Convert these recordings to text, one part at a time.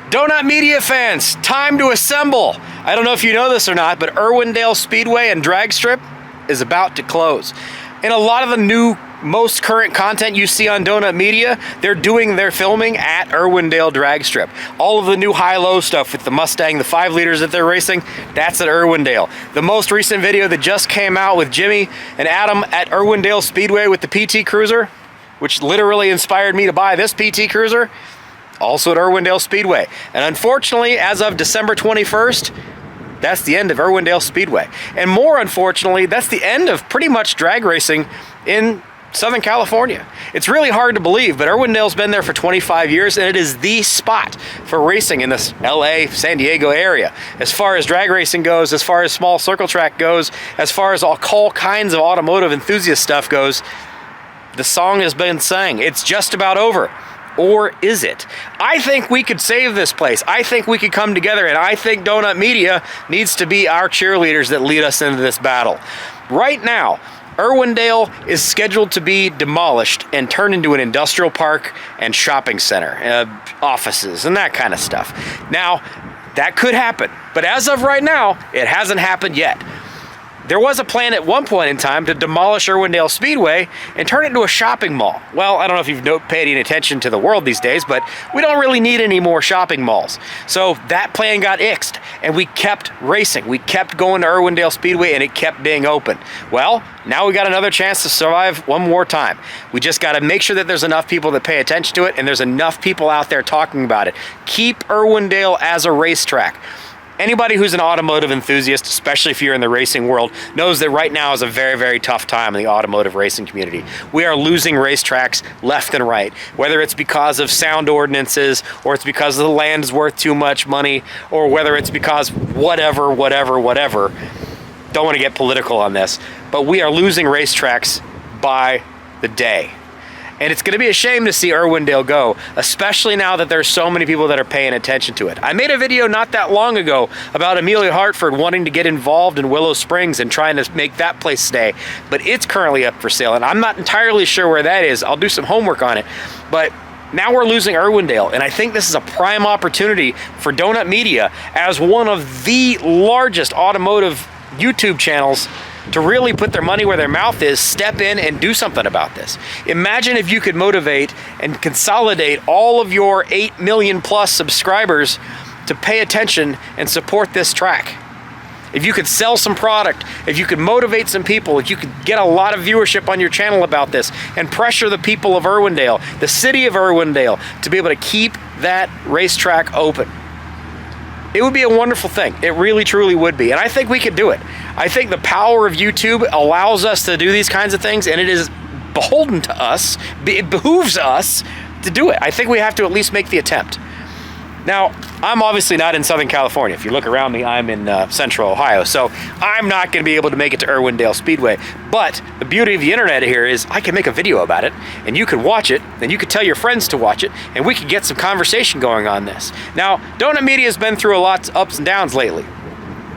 Donut Media fans, time to assemble. I don't know if you know this or not, but Irwindale Speedway and Drag Strip is about to close. And a lot of the new, most current content you see on Donut Media, they're doing their filming at Irwindale Drag Strip. All of the new HiLow stuff with the Mustang, the 5 liters that they're racing, that's at Irwindale. The most recent video that just came out with Jimmy and Adam at Irwindale Speedway with the PT Cruiser, which literally inspired me to buy this PT Cruiser, also at Irwindale Speedway. And unfortunately, as of December 21st, that's the end of Irwindale Speedway. And more unfortunately, that's the end of pretty much drag racing in Southern California. It's really hard to believe, but Irwindale's been there for 25 years, and it is the spot for racing in this LA, San Diego area. As far as drag racing goes, as far as small circle track goes, as far as all kinds of automotive enthusiast stuff goes, the song has been sang. It's just about over. Or is it? I think we could save this place. I think we could come together, and I think Donut Media needs to be our cheerleaders that lead us into this battle. Right now, Irwindale is scheduled to be demolished and turned into an industrial park and shopping center, offices, and that kind of stuff. Now, that could happen, but as of right now, it hasn't happened yet. There was a plan at one point in time to demolish Irwindale Speedway and turn it into a shopping mall. Well, I don't know if you've paid any attention to the world these days, but we don't really need any more shopping malls. So that plan got ixed, and we kept racing. We kept going to Irwindale Speedway, and it kept being open. Well, now we got another chance to survive one more time. We just got to make sure that there's enough people that pay attention to it, and there's enough people out there talking about it. Keep Irwindale as a racetrack. Anybody who's an automotive enthusiast, especially if you're in the racing world, knows that right now is a very, very tough time in the automotive racing community. We are losing racetracks left and right, whether it's because of sound ordinances, or it's because the land is worth too much money, or whether it's because whatever. Don't want to get political on this, but we are losing racetracks by the day. And it's going to be a shame to see Irwindale go, especially now that there's so many people that are paying attention to it. I made a video not that long ago about Amelia Hartford wanting to get involved in Willow Springs and trying to make that place stay, but it's currently up for sale, and I'm not entirely sure where that is. I'll do some homework on it, but now we're losing Irwindale, and I think this is a prime opportunity for Donut Media as one of the largest automotive YouTube channels to really put their money where their mouth is, step in and do something about this. Imagine if you could motivate and consolidate all of your 8 million plus subscribers to pay attention and support this track. If you could sell some product, if you could motivate some people, if you could get a lot of viewership on your channel about this and pressure the people of Irwindale, the city of Irwindale, to be able to keep that racetrack open. It would be a wonderful thing. It really, truly would be. And I think we could do it. I think the power of YouTube allows us to do these kinds of things, and it is beholden to us, it behooves us to do it. I think we have to at least make the attempt. Now, I'm obviously not in Southern California. If you look around me, I'm in Central Ohio, so I'm not going to be able to make it to Irwindale Speedway. But the beauty of the internet here is I can make a video about it, and you can watch it, and you can tell your friends to watch it, and we can get some conversation going on this. Now, Donut Media has been through a lot of ups and downs lately.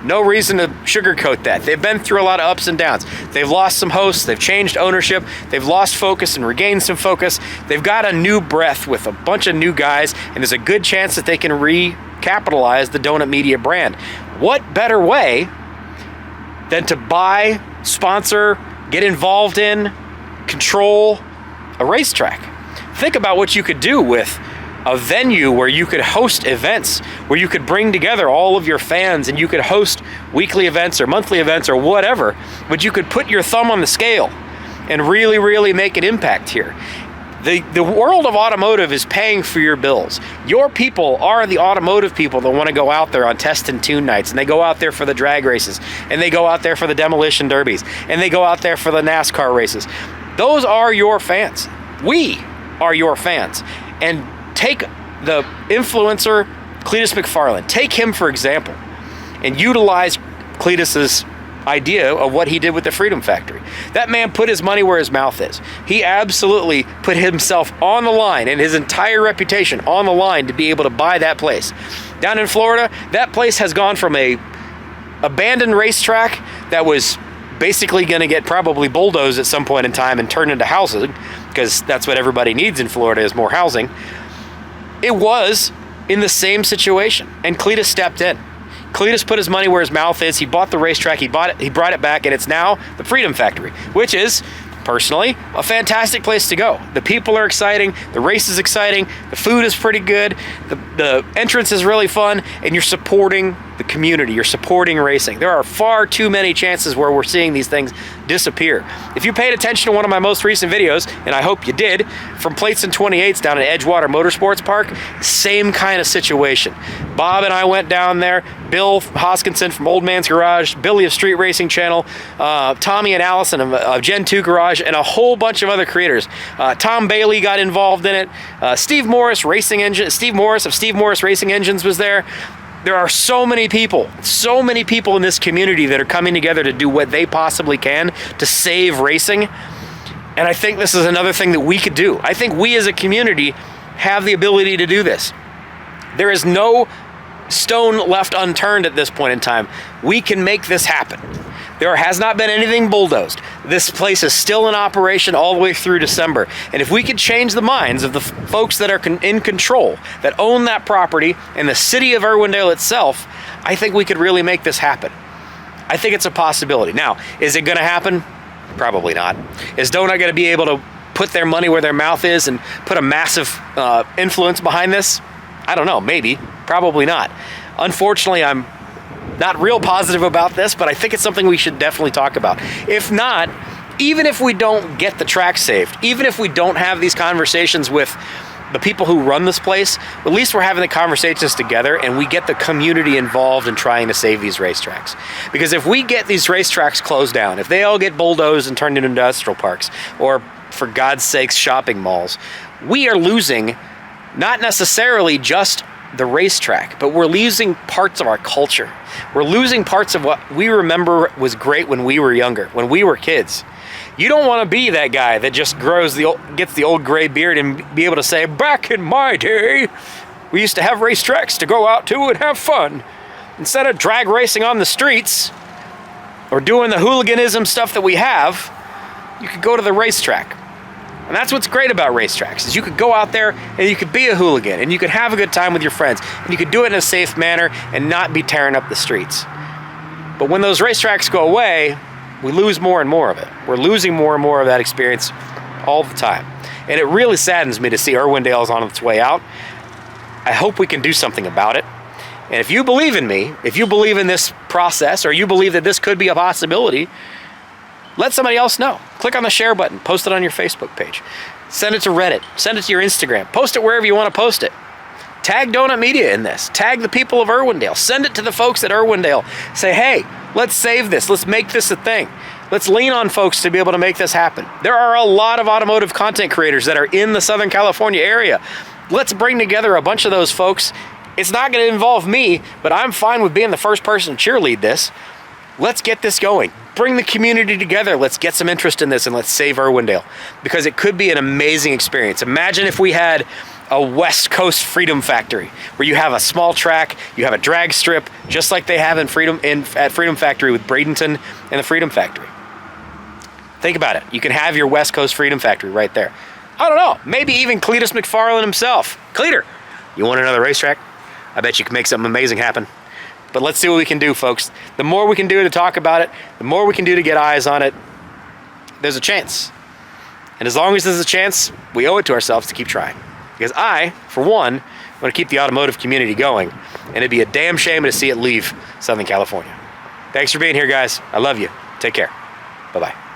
No reason to sugarcoat that. They've been through a lot of ups and downs. They've lost some hosts, they've changed ownership, they've lost focus and regained some focus. They've got a new breath with a bunch of new guys, and there's a good chance that they can recapitalize the Donut Media brand. What better way than to buy, sponsor, get involved in, control a racetrack? Think about what you could do with a venue where you could host events, where you could bring together all of your fans, and you could host weekly events or monthly events or whatever, but you could put your thumb on the scale and really, really make an impact here. The world of automotive is paying for your bills. Your people are the automotive people that want to go out there on test and tune nights, and they go out there for the drag races, and they go out there for the demolition derbies, and they go out there for the NASCAR races. Those are your fans. We are your fans. And take the influencer Cleetus McFarland. Take him for example, and utilize Cleetus's idea of what he did with the Freedom Factory. That man put his money where his mouth is. He absolutely put himself on the line and his entire reputation on the line to be able to buy that place. Down in Florida, that place has gone from a abandoned racetrack that was basically going to get probably bulldozed at some point in time and turned into housing, because that's what everybody needs in Florida is more housing. It was in the same situation, and Cleetus stepped in. Cleetus put his money where his mouth is. He bought the racetrack, he brought it back, and it's now the Freedom Factory, which is, personally, a fantastic place to go. The people are exciting, the race is exciting, the food is pretty good, the entrance is really fun, and you're supporting the community, you're supporting racing. There are far too many chances where we're seeing these things disappear. If you paid attention to one of my most recent videos, and I hope you did, from Plates and 28s down at Edgewater Motorsports Park, same kind of situation. Bob and I went down there, Bill Hoskinson from Old Man's Garage, Billy of Street Racing Channel, Tommy and Allison of Gen 2 Garage, and a whole bunch of other creators. Tom Bailey got involved in it. Steve Morris of Steve Morris Racing Engines was there. There are so many people in this community that are coming together to do what they possibly can to save racing. And I think this is another thing that we could do. I think we as a community have the ability to do this. There is no stone left unturned at this point in time. We can make this happen. There has not been anything bulldozed. This place is still in operation all the way through December. And if we could change the minds of the folks that are in control, that own that property, and the city of Irwindale itself, I think we could really make this happen. I think it's a possibility. Now, is it going to happen? Probably not. Is Donut going to be able to put their money where their mouth is and put a massive influence behind this? I don't know, maybe. Probably not. Unfortunately, I'm not real positive about this, but I think it's something we should definitely talk about. If not, even if we don't get the track saved, even if we don't have these conversations with the people who run this place, at least we're having the conversations together and we get the community involved in trying to save these racetracks. Because if we get these racetracks closed down, if they all get bulldozed and turned into industrial parks, or for God's sakes, shopping malls, we are losing not necessarily just the racetrack, but we're losing parts of our culture. We're losing parts of what we remember was great when we were younger, when we were kids. You don't want to be that guy that just gets the old gray beard and be able to say, back in my day, we used to have racetracks to go out to and have fun. Instead of drag racing on the streets or doing the hooliganism stuff that we have, you could go to the racetrack. And that's what's great about racetracks, is you could go out there and you could be a hooligan and you could have a good time with your friends and you could do it in a safe manner and not be tearing up the streets. But when those racetracks go away, we lose more and more of it. We're losing more and more of that experience all the time. And it really saddens me to see Irwindale is on its way out. I hope we can do something about it. And if you believe in me, if you believe in this process, or you believe that this could be a possibility, let somebody else know. Click on the share button, post it on your Facebook page. Send it to Reddit, send it to your Instagram, post it wherever you want to post it. Tag Donut Media in this, tag the people of Irwindale, send it to the folks at Irwindale. Say, hey, let's save this, let's make this a thing. Let's lean on folks to be able to make this happen. There are a lot of automotive content creators that are in the Southern California area. Let's bring together a bunch of those folks. It's not going to involve me, but I'm fine with being the first person to cheerlead this. Let's get this going. Bring the community together. Let's get some interest in this and let's save Irwindale, because it could be an amazing experience. Imagine if we had a West Coast Freedom Factory where you have a small track, you have a drag strip, just like they have at Freedom Factory with Bradenton and the Freedom Factory. Think about it. You can have your West Coast Freedom Factory right there. I don't know, maybe even Cleetus McFarland himself. Cleeter, you want another racetrack? I bet you can make something amazing happen. But let's see what we can do, folks. The more we can do to talk about it, the more we can do to get eyes on it, there's a chance. And as long as there's a chance, we owe it to ourselves to keep trying. Because I, for one, want to keep the automotive community going. And it'd be a damn shame to see it leave Southern California. Thanks for being here, guys. I love you. Take care. Bye-bye.